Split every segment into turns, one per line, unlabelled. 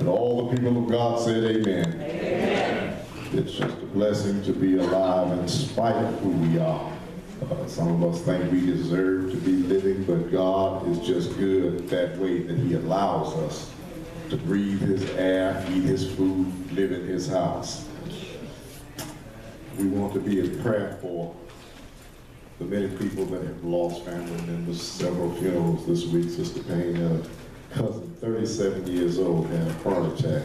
And all the people of God said amen.
Amen.
It's just a blessing to be alive in spite of who we are. Some of us think we deserve to be living, but God is just good that way, that He allows us to breathe His air, eat His food, live in His house. We want to be in prayer for the many people that have lost family members. Several funerals this week. Sister Payne had a cousin, 37 years old, had a heart attack.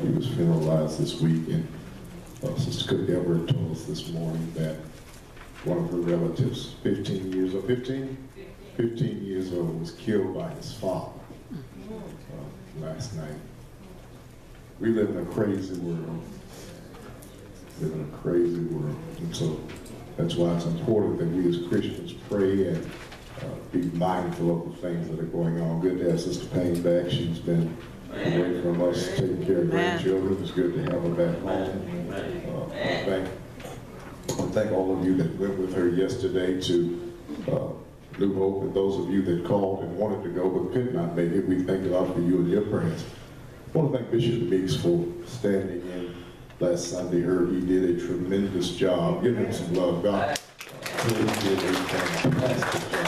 He was funeralized this week, and Sister Cook Everett told us this morning that one of her relatives, 15 years old, was killed by his father last night. We live in a crazy world. And so that's why it's important that we as Christians pray and be mindful of the things that are going on. Good to have Sister Payne back. She's been away from us taking care of grandchildren. It's good to have her back home. I thank all of you that went with her yesterday to New Hope, and those of you that called and wanted to go but could not make it. We thank God for you and your prayers. I want to thank Bishop Meeks for standing in last Sunday. Heard he did a tremendous job. Give him some love. God really did a fantastic job.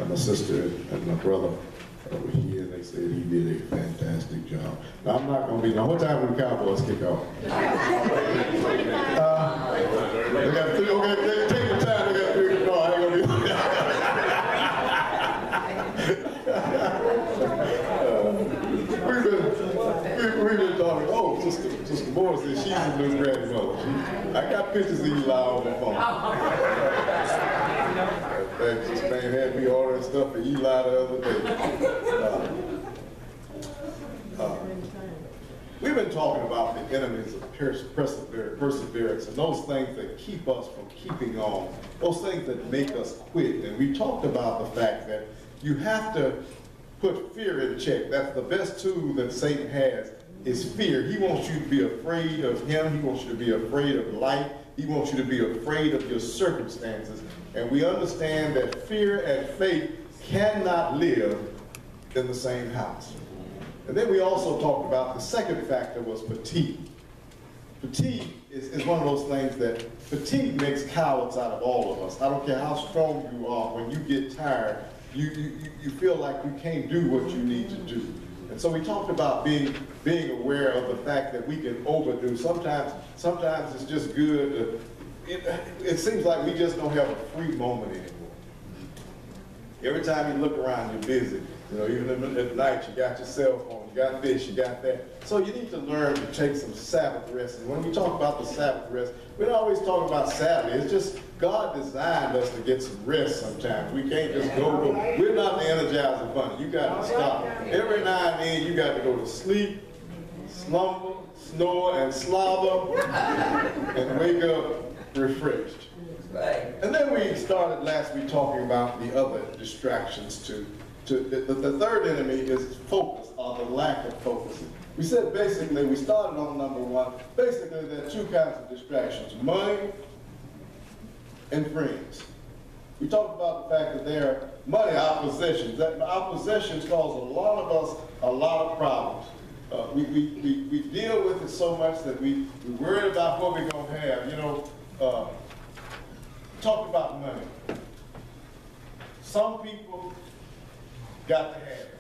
My sister and my brother were here, and they said he did a fantastic job. Now, I'm not going to be, now what time will the Cowboys kick off? They got three, okay, take your time, they got 3 o'clock. I ain't going to be we've been talking, oh, Sister Moore said she's a new grandmother. I got pictures of Eli on my phone. This man had me ordering stuff for Eli the other day. We've been talking about the enemies of perseverance and those things that keep us from keeping on, those things that make us quit. And we talked about the fact that you have to put fear in check. That's the best tool that Satan has, is fear. He wants you to be afraid of him. He wants you to be afraid of life. He wants you to be afraid of your circumstances. And we understand that fear and faith cannot live in the same house. And then we also talked about the second factor was fatigue. Fatigue is one of those things that fatigue makes cowards out of all of us. I don't care how strong you are, when you get tired, you feel like you can't do what you need to do. And so we talked about being aware of the fact that we can overdo. Sometimes it's just good to, it seems like we just don't have a free moment anymore. Every time you look around, you're busy. You know, even at night, you got your cell phone, you got this, you got that. So you need to learn to take some Sabbath rest. And when we talk about the Sabbath rest, we don't always talk about Saturday. It's just God designed us to get some rest sometimes. We can't just go. We're not the Energizer Bunny. You got to stop. Every now and then, you got to go to sleep, slumber, snore, and slobber, and wake up refreshed. And then we started last week talking about the other distractions too. The third enemy is focus, or the lack of focus. We said basically, we started on number one, basically there are 2 kinds of distractions, money and friends. We talked about the fact that there are money, our possessions. Our possessions cause a lot of us a lot of problems. We deal with it so much that we worry about what we're going to have. You know, talk about money. Some people got to have it.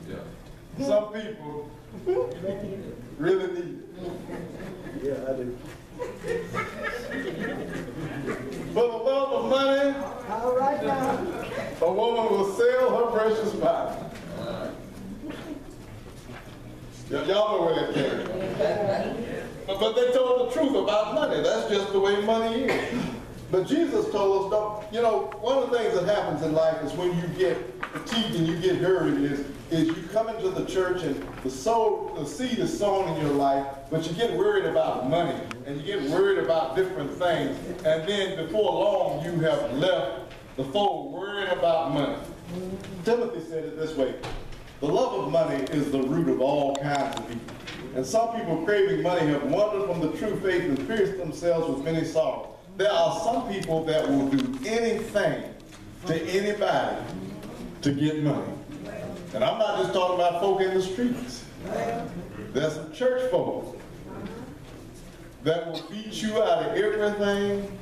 Yeah. Some people really need it. Yeah, I do. For the love of money, all right now, a woman will sell her precious body. Y'all know where that came from. But they told the truth about money. That's just the way money is. But Jesus told us, don't, you know, one of the things that happens in life is when you get fatigued and you get hurried is you come into the church and the seed is sown in your life, but you get worried about money and you get worried about different things. And then before long, you have left the fold worried about money. Timothy said it this way: the love of money is the root of all kinds of evil. And some people craving money have wandered from the true faith and pierced themselves with many sorrows. There are some people that will do anything to anybody to get money. And I'm not just talking about folk in the streets. There's some church folk that will beat you out of everything.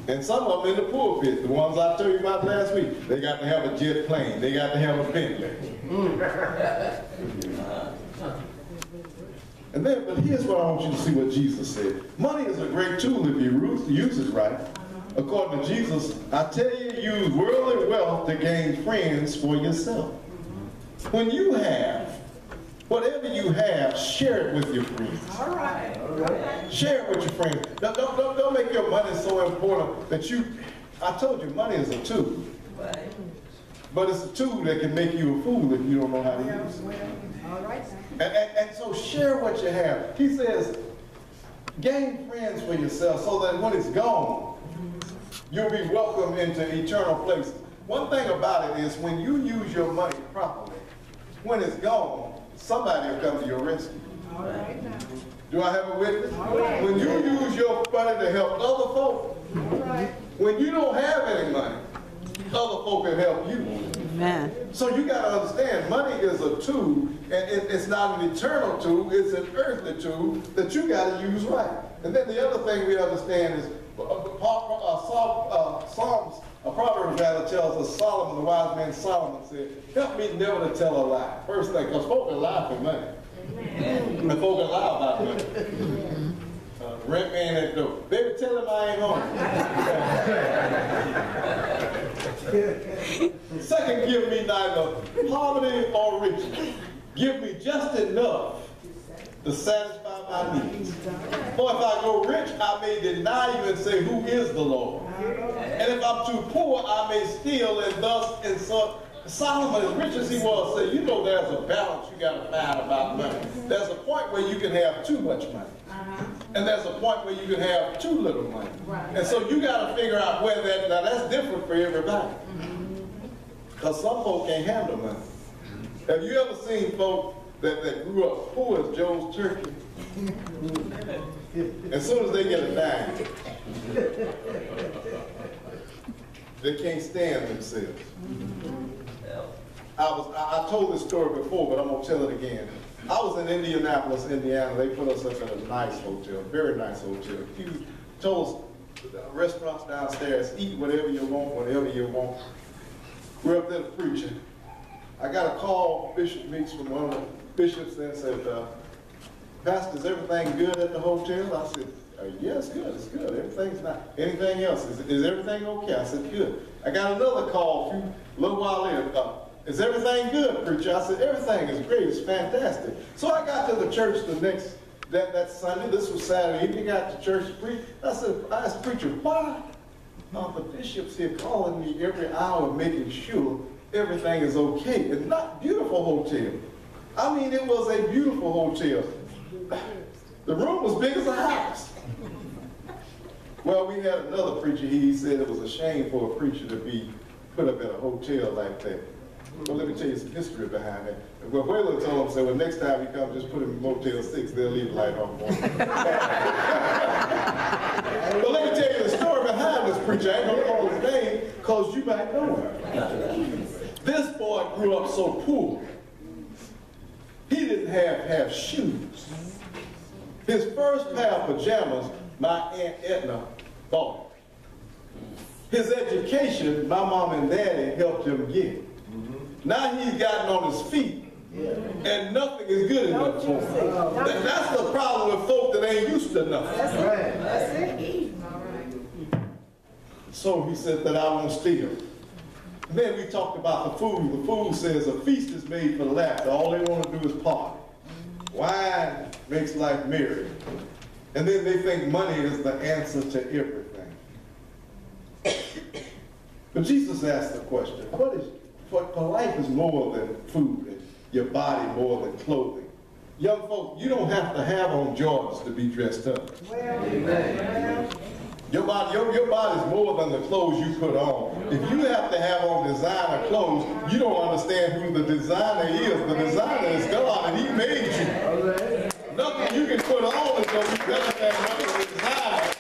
And some of them in the pulpit, the ones I told you about last week, they got to have a jet plane. They got to have a Bentley. And then, but here's what I want you to see what Jesus said. Money is a great tool if you use it right. According to Jesus, I tell you, use worldly wealth to gain friends for yourself. When you have, whatever you have, share it with your friends.
All right. All right.
Share it with your friends. Don't make your money so important that you, I told you, money is a tool.
Right.
But it's a tool that can make you a fool if you don't know how to use it.
All right.
And so share what you have. He says, gain friends for yourself so that when it's gone, you'll be welcomed into eternal places. One thing about it is when you use your money properly, when it's gone, somebody will come to your rescue.
All right now.
Do I have a witness?
All right.
When you use your money to help other folk,
All right.
when you don't have any money, other folk can help you.
Amen.
So you got to understand, money is a tool, and it's not an eternal tool, it's an earthly tool that you got to use right. And then the other thing we understand is, Proverbs rather tells us, Solomon, the wise man Solomon said, help me never to tell a lie. First thing, because folk can lie for money. And folk can lie about money. Rent man at the door. Baby, tell him I ain't home. Second, give me neither poverty or riches. Give me just enough to satisfy my needs. For if I go rich, I may deny you and say, who is the Lord? And if I'm too poor, I may steal and thus insult. Solomon, as rich as he was, said, you know there's a balance you got to find about money. There's a point where you can have too much money. And there's a point where you can have too little money. And so you got to figure out where that, now that's different for everybody. Because some folk can't handle money. Have you ever seen folk that grew up poor as Joe's turkey? As soon as they get a dime, they can't stand themselves. I told this story before, but I'm going to tell it again. I was in Indianapolis, Indiana. They put us up at a nice hotel, very nice hotel. He told us, restaurants downstairs, eat whatever you want, whatever you want. We're up there preaching. I got a call, Bishop Meeks, from one of the bishops, and said, Pastor, is everything good at the hotel? I said, yes, good, it's good. Everything's not. Anything else? Is everything okay? I said, good. I got another call a little while later. Is everything good, preacher? I said, everything is great, it's fantastic. So I got to the church that Sunday, this was Saturday evening, got to church to preach. I asked the preacher, why are the bishops here calling me every hour making sure everything is okay? It's not a beautiful hotel. I mean, it was a beautiful hotel. The room was big as a house. Well, we had another preacher, he said it was a shame for a preacher to be put up at a hotel like that. Well, let me tell you some history behind that. Well, Whalen told him, said, well, next time he comes, just put him in Motel 6, they'll leave the light on for him. But let me tell you the story behind this preacher. I ain't gonna call his name, because you might know him. This boy grew up so poor, he didn't have shoes. His first pair of pajamas, my Aunt Edna bought. His education, my mom and daddy helped him get. Now he's gotten on his feet, and nothing is good enough for him. That's the problem with folk that ain't used to nothing.
That's right. That's it. All right.
So he said that I won't steal. And then we talked about the food. The food says a feast is made for laughter. All they want to do is party. Wine makes life merry. And then they think money is the answer to everything. But Jesus asked the question, for life is more than food, and your body more than clothing. Young folk, you don't have to have on Jordans to be dressed up.
Well,
Your body's more than the clothes you put on. If you have to have on designer clothes, you don't understand who the designer is. The designer is God, and he made you. Nothing you can put on is going to be better than what the designer.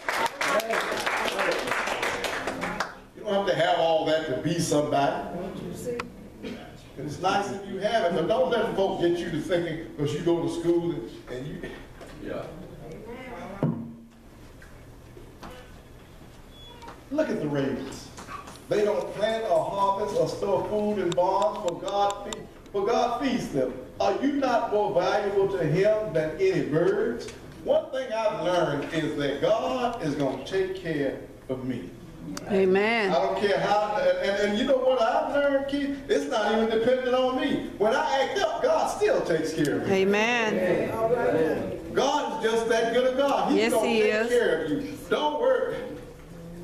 You don't have to have all that to be somebody. And it's nice if you have it, but don't let folk get you to thinking because you go to school and you.
Yeah.
Look at the ravens. They don't plant or harvest or store food in barns, for God feeds them. Are you not more valuable to him than any birds? One thing I've learned is that God is going to take care of me.
Amen.
I don't care how, and you know what I've learned, Keith? It's not even dependent on me. When I act up, God still takes care of me.
Amen.
God is just that good a God. He's
Yes,
going
he
to take
is.
care of you.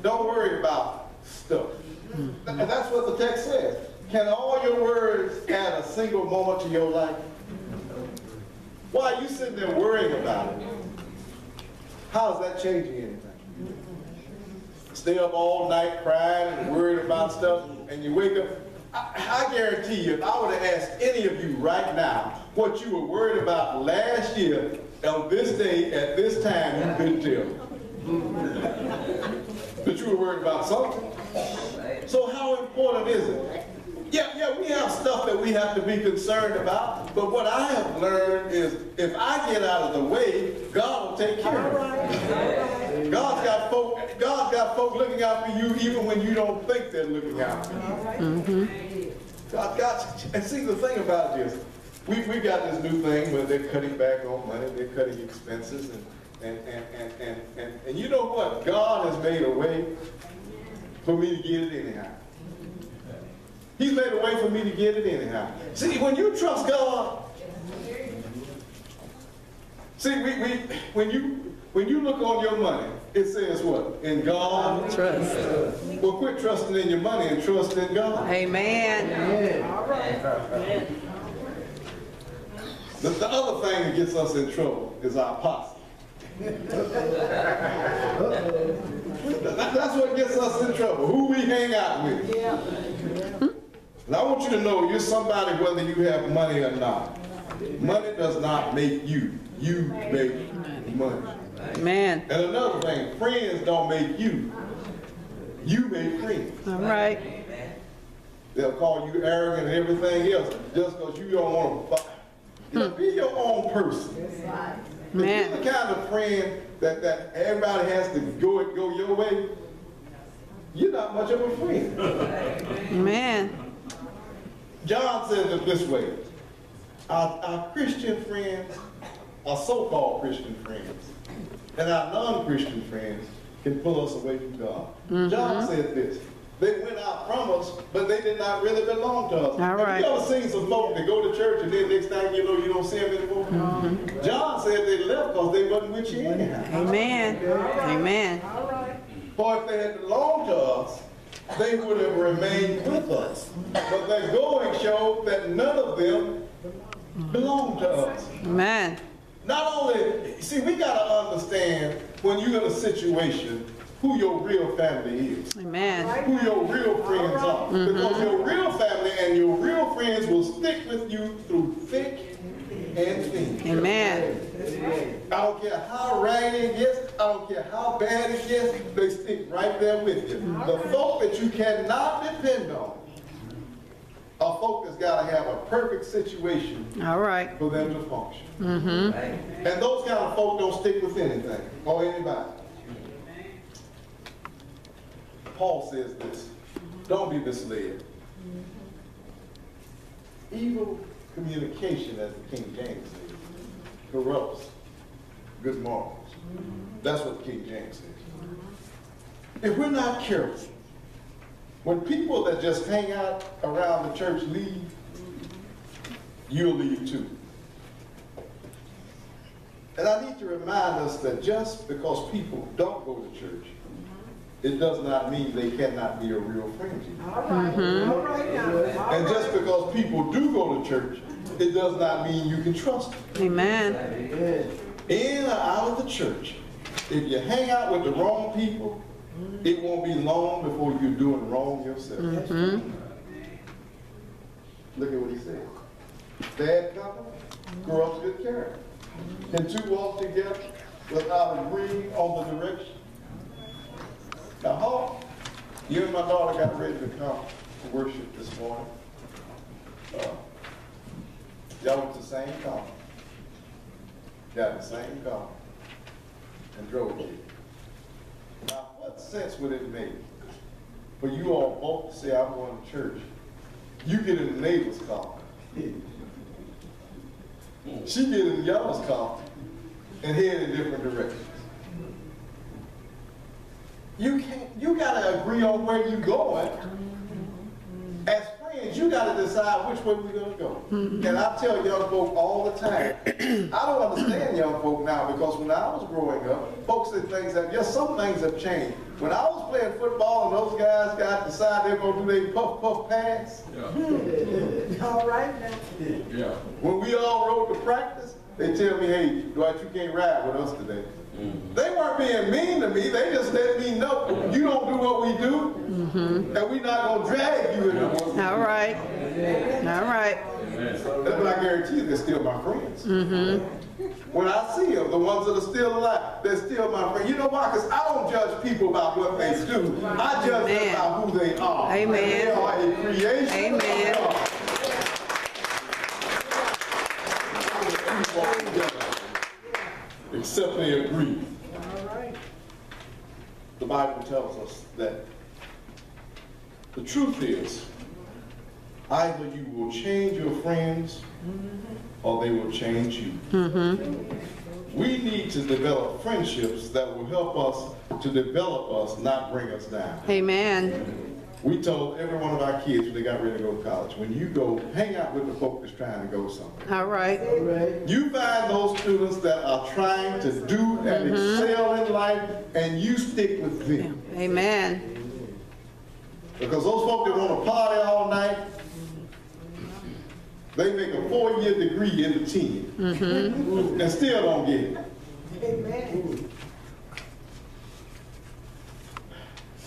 Don't worry about stuff. And that's what the text says. Can all your words add a single moment to your life? Why are you sitting there worrying about it? How is that changing anything? Stay up all night crying and worried about stuff, and you wake up. I guarantee you, if I were to ask any of you right now what you were worried about last year, on this day, at this time, you couldn't tell. But you were worried about something. So how important is it? Yeah, we have stuff that we have to be concerned about, but what I have learned is if I get out of the way, God will take care of it. God's got folk looking out for you even when you don't think they're looking out for you. And see, the thing about it is, we got this new thing where they're cutting back on money, they're cutting expenses, and you know what? God has made a way for me to get it anyhow. He's made a way for me to get it anyhow. See, when you trust God, see, when you look on your money, it says what? In God.
Trust.
Well, quit trusting in your money and trust in God.
Amen.
The other thing that gets us in trouble is our posse. That's what gets us in trouble, who we hang out with. And I want you to know you're somebody whether you have money or not. Money does not make you. You make money.
Amen.
And another thing, friends don't make you. You make friends.
All right.
They'll call you arrogant and everything else just because you don't want to. Be your own person. If you're the kind of friend that everybody has to go your way, you're not much of a friend.
Amen.
John says it this way. Our Christian friends, our so-called Christian friends, and our non-Christian friends can pull us away from God. John said this. They went out from us, but they did not really belong to us.
All right.
Have you ever seen some folk that go to church and then next time you know you don't see them anymore? John said they left because they wasn't with you anyhow.
Amen. Amen.
For if they had belonged to us, they would have remained with us. But their going showed that none of them belonged to us.
Amen.
Not only, see, we got to understand when you're in a situation who your real family is.
Amen.
Who your real friends are. Because your real family and your real friends will stick with you through thick and thin.
Amen.
I don't care how raggedy it gets, I don't care how bad it gets, they stick right there with you. The folk that you cannot depend on are folk that's got to have a perfect situation
All right.
for them to function. And those kind of folk don't stick with anything or anybody. Paul says this, don't be misled. Evil communication, as the King James says, corrupts good morals. That's what the King James says. If we're not careful, when people that just hang out around the church leave, you'll leave too. And I need to remind us that just because people don't go to church, it does not mean they cannot be a real friend to you.
All right. All right now.
And just because people do go to church, it does not mean you can trust them.
Amen.
In or out of the church, if you hang out with the wrong people, it won't be long before you're doing wrong yourself. Look at what he said. Bad company corrupts good character. Can two walk together without agreeing on the direction? Now, Hawk, you and my daughter got ready to come to worship this morning. Y'all went to the same car. Got in the same car and drove it. Now, what sense would it make for you all both to say, I'm going to church? You get in the neighbor's car. She get in y'all's car and head in different directions. You gotta agree on where you're going. As friends, you gotta decide which way we're gonna go. And I tell young folk all the time, I don't understand young folk now, because when I was growing up, folks said things that, yes, some things have changed. When I was playing football and those guys got decide they're gonna do their puff puff pass.
Yeah. All right now.
Yeah. When we all rode to practice, they tell me, hey, Dwight, you can't ride with us today. They weren't being mean to me. They just let me know, you don't do what we do, and we're not going to drag you into what we do.
All right. All right.
That's what I guarantee you, they're still my friends. When I see them, the ones that are still alive, they're still my friends. You know why? Because I don't judge people about what they do. I judge them about who they are.
Amen.
They are a creation.
Amen.
of God. Except they agree.
All right.
The Bible tells us that the truth is, either you will change your friends or they will change you. We need to develop friendships that will help us to develop us, not bring us down.
Amen.
We told every one of our kids when they got ready to go to college, when you go, hang out with the folk that's trying to go somewhere.
All right.
You find those students that are trying to do and excel in life, and you stick with them.
Amen.
Because those folk that want to party all night, they make a 4-year degree into 10 and still don't get it.
Amen.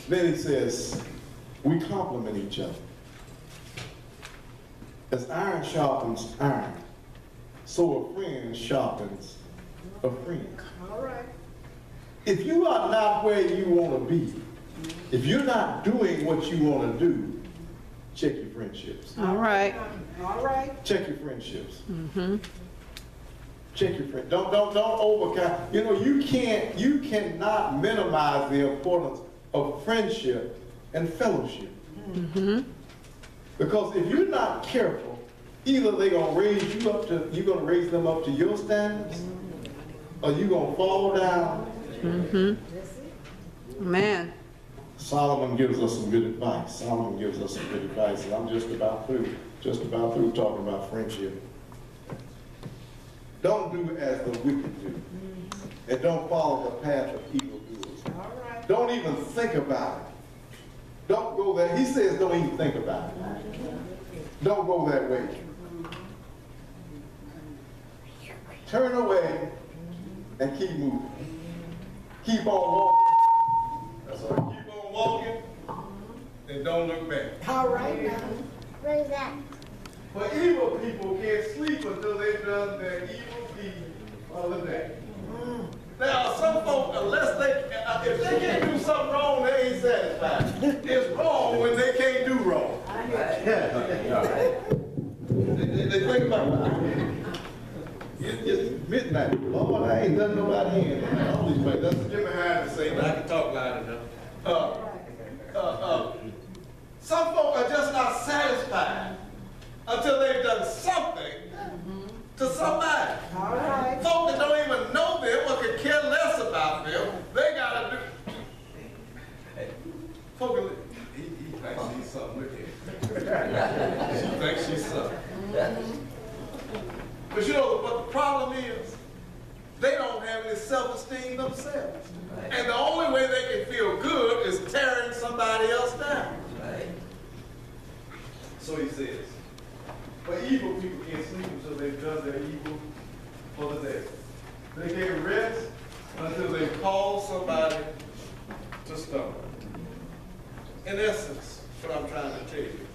Then he says, we complement each other. As iron sharpens iron, so a friend sharpens a friend.
All right.
If you are not where you want to be, if you're not doing what you want to do, check your friendships.
All right.
All right.
Check your friendships. Check your friends. Don't overcount. You know, you cannot minimize the importance of friendship and fellowship. Because if you're not careful, either they're gonna raise you up to, you're gonna raise them up to your standards, or you're gonna fall down.
Amen.
Solomon gives us some good advice. Solomon gives us some good advice, and I'm just about through talking about friendship. Don't do as the wicked do, and don't follow the path of evildoers.
All right.
Don't even think about it. Don't go there. He says don't even think about it. Don't go that way. Turn away and keep moving. Keep on walking. That's all. Keep on walking and don't look back.
All right now.
What is that?
For evil people can't sleep until they've done their evil deed of the day. There are some folk, unless if they can't do something wrong, they ain't satisfied. It's wrong when they can't do wrong. They think about it. It's midnight. Lord, I ain't done nobody in. All these places. That's get behind and say,
But I can talk loud enough.
some folk are just not satisfied until they've done something to somebody.
All right.
Folk that don't even know them or could care less about them, they gotta do. Folk, he thinks he's something. Look at him. She thinks she's something. But you know what the problem is? They don't have any self-esteem themselves. And the only way they can feel good is tearing somebody else down. So he says, but evil people can't sleep until they've done their evil for the day. They can't rest until they call somebody to stumble. In essence, what I'm trying to tell you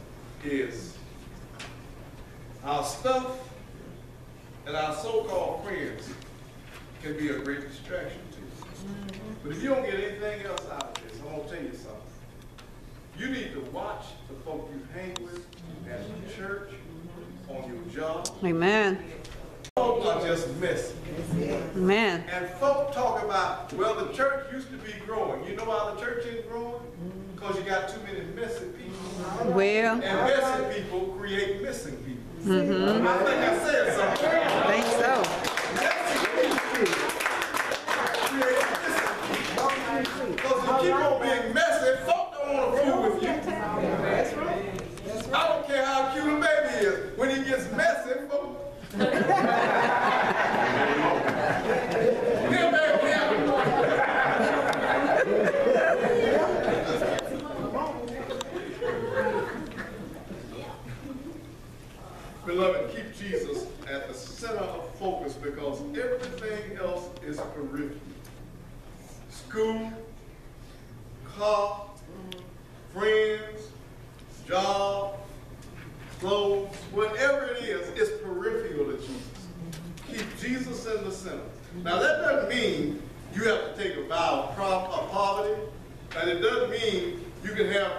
is our stuff and our so-called friends can be a great distraction to you. But if you don't get anything else out of this, I'm going to tell you something. You need to watch the folk you hang with at the church on your job.
Amen.
Folk are just messy.
Amen.
And folk talk about, well, the church used to be growing. You know why the church ain't growing? Because you got too many messy people.
Well,
And messy people create missing people.
mm-hmm.
I think I said something.
I think so.
Messy people create missing people. Because if you keep on being messy, folk don't want to fool with you.
That's right. That's right.
I don't care how cute a baby is. When he gets messy, folk. Beloved, keep Jesus at the center of focus because everything else is peripheral. School, car, friends, job, clothes, whatever it is, it's peripheral to Jesus. Keep Jesus in the center. Now that doesn't mean you have to take a vow of poverty, and it doesn't mean you can have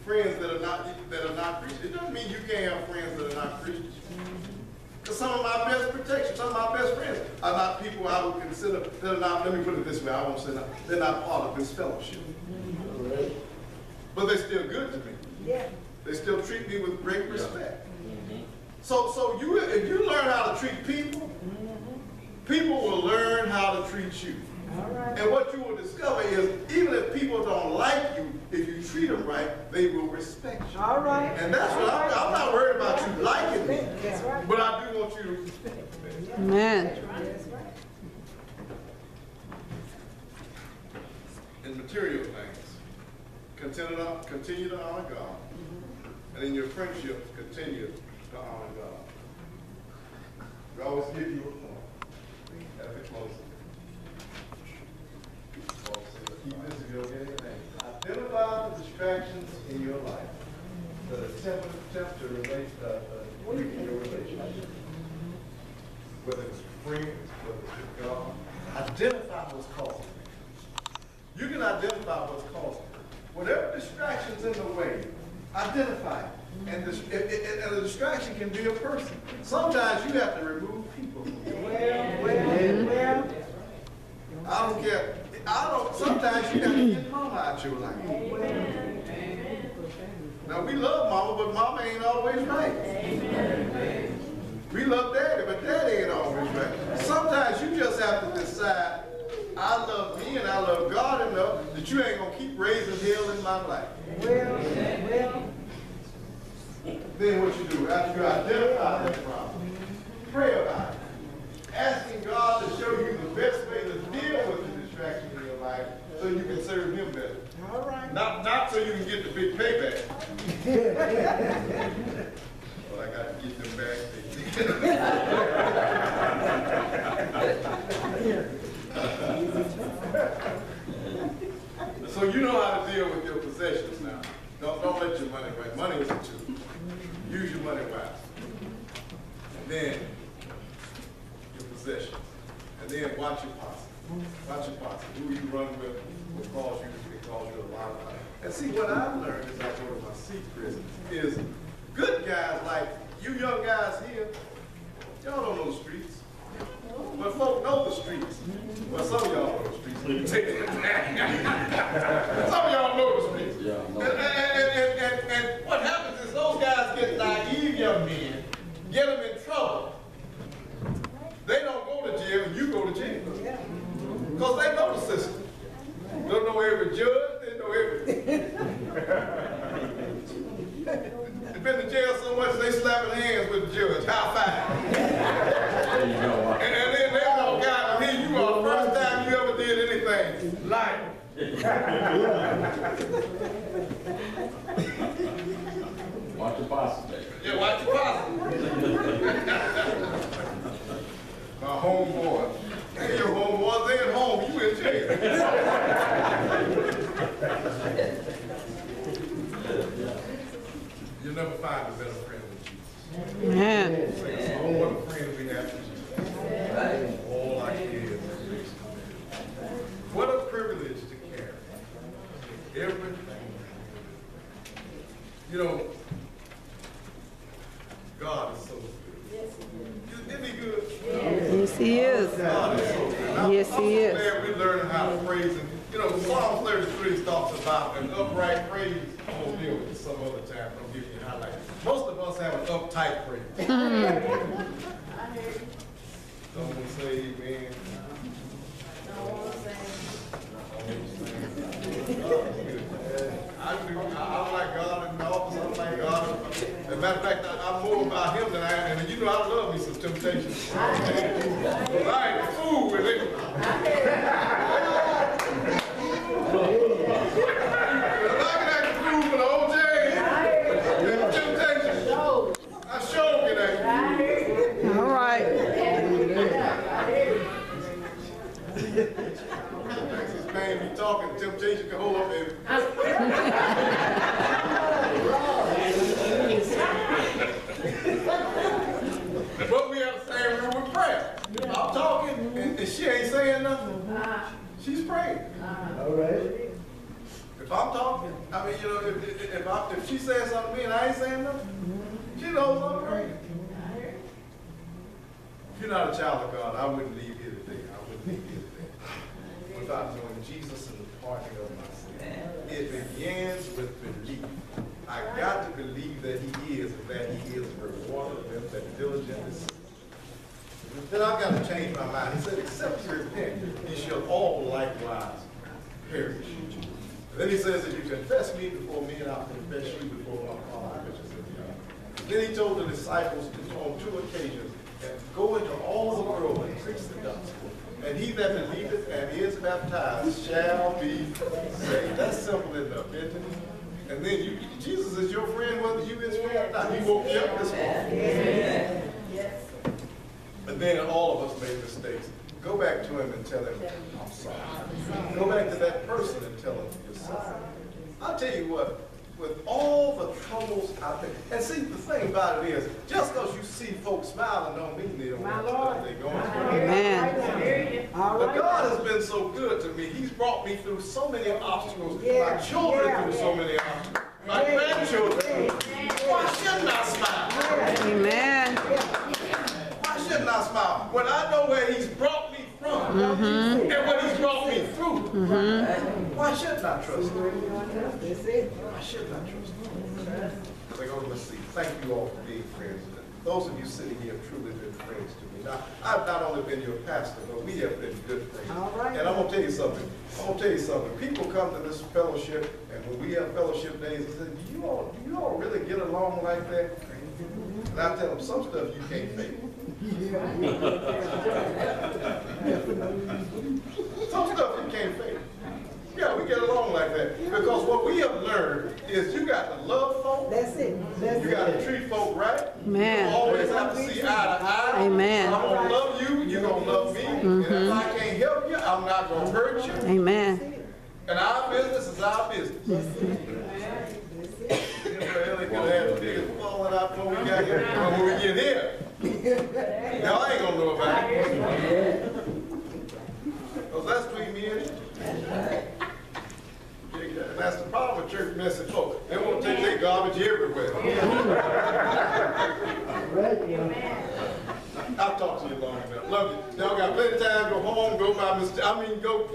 friends that are not Christians. It doesn't mean you can't have friends that are not Christians. Because some of my best protection, some of my best friends are not people I would consider that are not, let me put it this way, I won't say that, they're not part of this fellowship. But they're still good to me.
Yeah.
They still treat me with great respect. So if you learn how to treat people, people will learn how to treat you.
All right.
And what you will discover is, even if people don't like you, if you treat them right, they will respect you.
All right.
And that's what I'm not worried about you liking me,
That's right.
but I do want you to.
Amen.
That's right.
In material things, continue to honor God. And in your friendships, continue to honor God. We always give you a point at the closing. Keep this if you'll get anything. Identify the distractions in your life that attempt to relate in your relationship. Whether it's friends, whether it's with God. Identify what's causing it. You can identify what's causing it. Whatever distraction's in the way, identify it. And a distraction can be a person. Sometimes you have to remove people from your life.
Well.
I don't care. Sometimes you have to get mama out your life. Now we love mama, but mama ain't always right. We love daddy, but daddy ain't always right. Sometimes you just have to decide, I love me and I love God enough that you ain't gonna keep raising hell in my life.
Well.
Then what you do, after you identify that problem, pray about it. Asking God to show you the best way to deal with the distraction in your life so you can serve him better.
All right.
Not so you can get the big payback. Well, I got to get them back. So you know how to deal with your possessions now. Don't let your money run. Money is a tool. Use your money wisely. And then your possessions. And then watch your posse. Watch your posse. Who you run with will cause you a lot of money. And see, what I've learned as I go to my secrets is good guys like you young guys here, y'all don't know the streets. But folk know the streets. Well, some of y'all know the streets. Some of y'all know the streets. And what happens is those guys get naive young men, get them in trouble. They don't go to jail, and you go to jail. Because they know the system. They don't know every judge, they know everything. They've been to jail so much they slapping hands with the judge. High five. And then they walk out and here you are, the first time you ever did anything. Life.
Watch your posse, baby.
Yeah, watch your posse. My homeboy. Hey, your homeboys, they at home, you in jail. You'll never find a better friend than Jesus.
Amen.
Oh, what a friend we have in Jesus. All I can is what a privilege to carry everything. You know, God is so
Yes, he is. Yes, he is.
I'm so glad we're learning how to praise him. You know, Psalm 33 talks about an upright praise. I'm going to deal with it some other time. I'm giving you a highlight. Most of us have an uptight praise. Someone say amen. I like God in the office. I like God. As a matter of fact, I'm more about him than I am. And you know, I love me some temptation. I ain't a fool with it. If I can act a fool with the old James, then temptation. I sure can act.
All right.
Texas man be talking, temptation can hold up there. But we have the same rule with prayer. If I'm talking and she ain't saying nothing, she's praying.
All right.
If I'm talking, I mean, you know, if she says something to me and I ain't saying nothing, she knows I'm praying. If you're not a child of God, I wouldn't leave here today. I wouldn't leave here today without knowing Jesus and the pardoning of my sin. It begins with belief. I got to believe that he is, and that he is a rewarder of them that diligently seek. Then I've got to change my mind. He said, except you repent, you shall all likewise perish. And then he says, if you confess me before men, I'll confess you before my Father which is in heaven. Then he told the disciples on 2 occasions, and go into all the world and preach the gospel. And he that believeth and is baptized shall be saved. That's simple enough, isn't it? And then Jesus is your friend, whether you his friend or not. He woke you up this morning.
Yes.
And then all of us make mistakes. Go back to him and tell him, I'm sorry. Go back to that person and tell him you're sorry. I'll tell you what, with all the troubles out there, and see, the thing about it is, just because you see folks smiling don't mean they don't have stuff they're going through.
Amen.
But God has been so good to me. He's brought me through so many obstacles. My children through so many obstacles. My grandchildren. Why shouldn't I smile?
Amen.
Why shouldn't I smile? When I know where he's brought me from and what he's brought me through, why shouldn't I trust him? Why shouldn't I trust him? So go to the seat. Thank you all for being friends. Those of you sitting here have truly been friends to me. Now, I've not only been your pastor, but we have been good friends.
All right.
And I'm going to tell you something. People come to this fellowship, and when we have fellowship days, they say, do you all really get along like that? And I tell them, some stuff you can't fake. Some stuff you can't fake. Yeah, we get along like that. Because what we have learned is you got to love folk.
That's it.
You got to treat folk right.
Amen.
You always have to see eye to eye.
Amen.
I'm going to love you, you're going to love me. And if I can't help you, I'm not going to hurt you.
Amen.
And our business is our business. You know, Ellie could have the biggest falling out when we got here. But when we get here, y'all ain't going to know about it. Because that's between me and you. And that's the problem with church messy folk. They want to take their garbage everywhere. I'll talk to you long enough. Love you. Y'all got plenty of time to go home, go by Mr. Go.